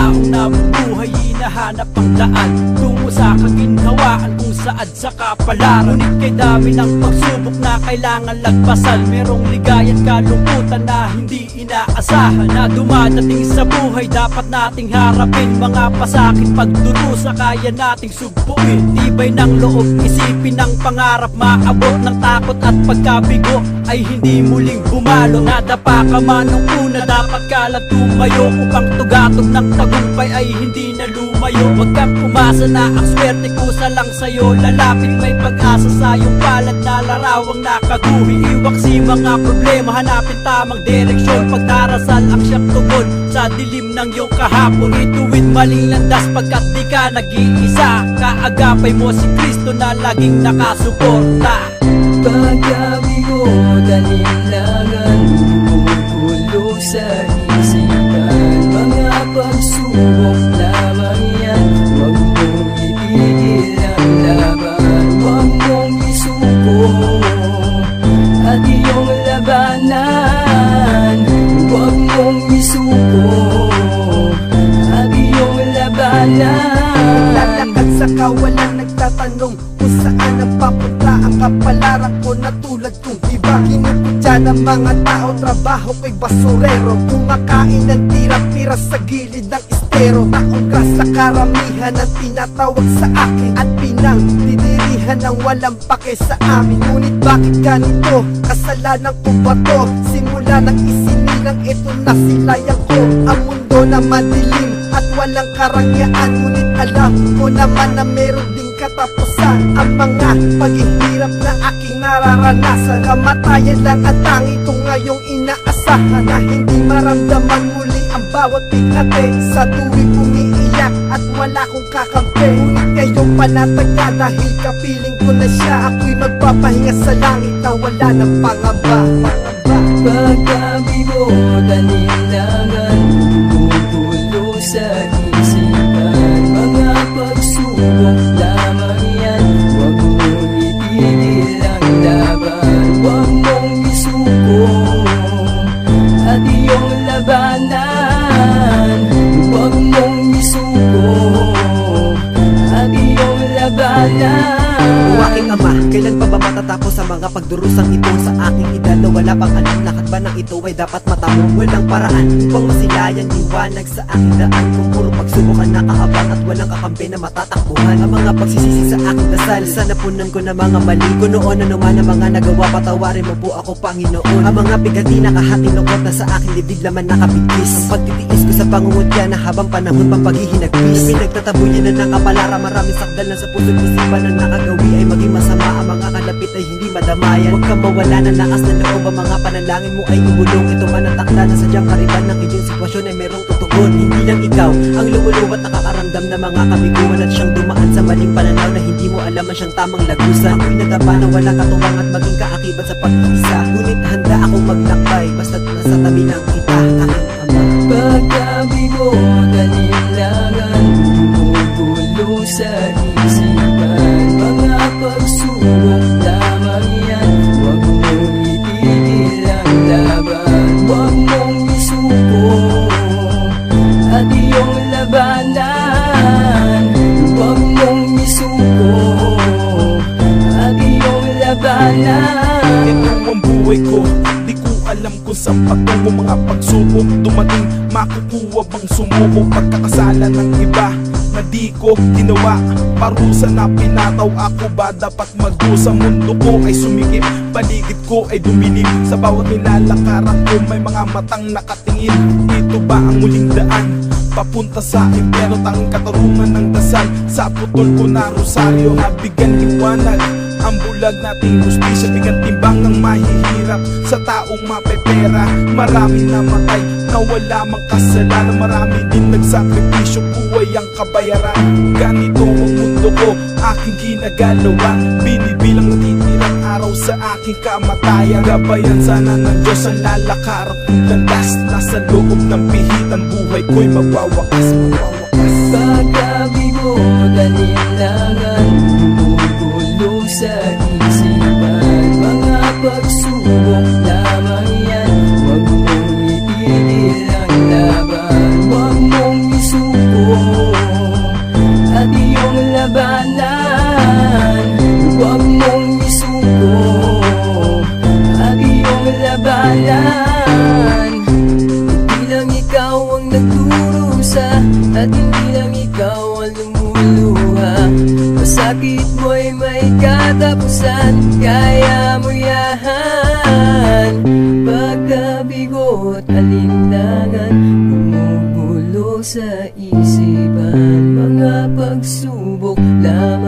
taong nabubuhay, hinahanap ang daan tungo sa kaginhawaan kung saan sa kapalaran. Ngunit kay dami ng pagsubok na kailangan lagpasan, merong ligaya't kalungkutan na hindi inaasahan na dumadating sa buhay. Dapat nating harapin mga pasakit, pagdurusa kaya nating subuin. Tibay ng loob, isipin ng pangarap, maabot ng takot at pagkabigo ay hindi muling bumalo. Nadapa ka man nung una, dapat ka lang tumayo upang tugatog ng tagumpay ay hindi na lumayo. Huwag kang umasa na ang swerte kusa lang sa'yo lalapit, may pag-asa sa iyong palad na larawang nakaguhi. Iwaksi mga problema, hanapin tamang direksyon, pagdarasal ang siyang tugon sa dilim ng iyong kahapon. Ituwid maling landas pagkat di ka nag-iisa, kaagapay mo si Kristo na laging nakasuporta. Pagkabigo, dalilangan, bumubulo sa isipan, mga pagsubok lamang yan, huwag mong itigil ang laban, huwag mong isuko at iyong labanan, huwag mong isuko at iyong labanan. Lalakad sa kawalan, nagtatanong kung saan ang papunta ang kapalaran ko na tulad kong iba. Kinuputya ng mga tao, trabaho ko'y basurero, kumakain ng tira-tira sa gilid ng estero. Taong ka sa karamihan ang tinatawag sa akin at pinangdidirihan ng walang pake sa amin. Ngunit bakit ganito? Kasalanan ko ba to? Simula nang isinilang ito na silayan ko ang mundo na madilim at walang karangyaan. Ngunit alam ko naman na meron ding katapusan ang mga paghihirap na aking nararanasan. Kamatayan lang ang tangi ko ngayong inaasahan, na hindi maramdaman muli ang bawat bigate sa tuwing umiiyak at wala kong kakampi. Ngunit ngayong panatag na dahil kapiling ko na siya, ako'y magpapahinga sa langit na wala ng pangamba. Pagkabigo, dalilangan, bumubulo sa isipan, mga pagsubok lamang yan, huwag mong itigil ang laban, huwag mong isuko at iyong labanan, huwag mong isuko at iyong labanan. O aking ama, kailan pa ba matatapos ang mga pagdurusang ito sa aking edad na wala pang alam? Lahat ba ng ito ay dapat matamo? Walang paraan upang masilayan, liwanag sa aking daan. Kung puro pagsubukan nakahabang at walang kakampi na matatakbuhan. Ang mga pagsisisi sa aking dasal, sana punan ko na mga mali ko noon. Ano man ang mga nagawa, patawarin mo po ako Panginoon. Ang mga bigati nakahating lungkot na sa aking libig laman nakabigkis. Ang pagtitiis ko sa pangungutya na habang panahon pang paghihinagpis. Pinagtatabuyan na ng kapalara, maraming sakdal na sa puso't isipan na nakagawi ay maging masama. Ang mga kalapit ay hindi madamayan. Huwag kang mawala ng lakas na loob, ang mga panalangin mo ay ibulong. Ito man ang takda na sadyang kariban ng iyong sitwasyon ay merong tutugon. Hindi lang ikaw ang lumuluwat nakakaramdam na mga kabiguan at siyang dumaan sa maling pananaw na hindi mo alam ang siyang tamang lagusan. Ako'y nadapa na walang katuwang at maging kaakibat sa pag-iisa. Ngunit handa akong maglakbay basta't nasa tabi ng kita, aking ama. Pagkabigo, dalilangan, bumubulo sa isipan, mga pagsubok lamang yan, huwag mong itigil ang laban, huwag mong isuko at iyong labanan, huwag mong isuko at iyong labanan. Ito ang buhay ko, di ko alam kung saan patungo. Mga pagsubok dumating, makukuha bang sumuko? Pagkakasala ng iba na di ko ginawa, parusa na pinataw. Ako ba dapat magdusa? Mundo ko ay sumikip, paligid ko ay dumilim. Sa bawat nilalakaran ko may mga matang nakatingin. Ito ba ang muling daan papunta sa impyerno? Tanging katarungan ng dasal sa putol ko na rosaryo. Nabigyan liwanag ang bulag nating hustisya, bigyan timbang ng mahihirap sa taong mapepera. Marami namatay na wala mang kasalanan, marami din nagsakripisyo, buhay ang kabayaran. Ganito ang mundo ko, aking ginagalawa, binibilang natitirang araw sa aking kamatayan. Gabayan sana ng Diyos ang lalakaran kong landas, nasa loob ng pihitan buhay ko'y magwawakas, magwawakas. Pagkabigo, dalilangan, bumubulo sa isipan, mga pagsubok lamang yan, huwag mong itigil ang laban, huwag mong isuko Kaya mo yan. Pagkabigo't alinlangan, gumugulo sa isipan, mga pagsubok lamang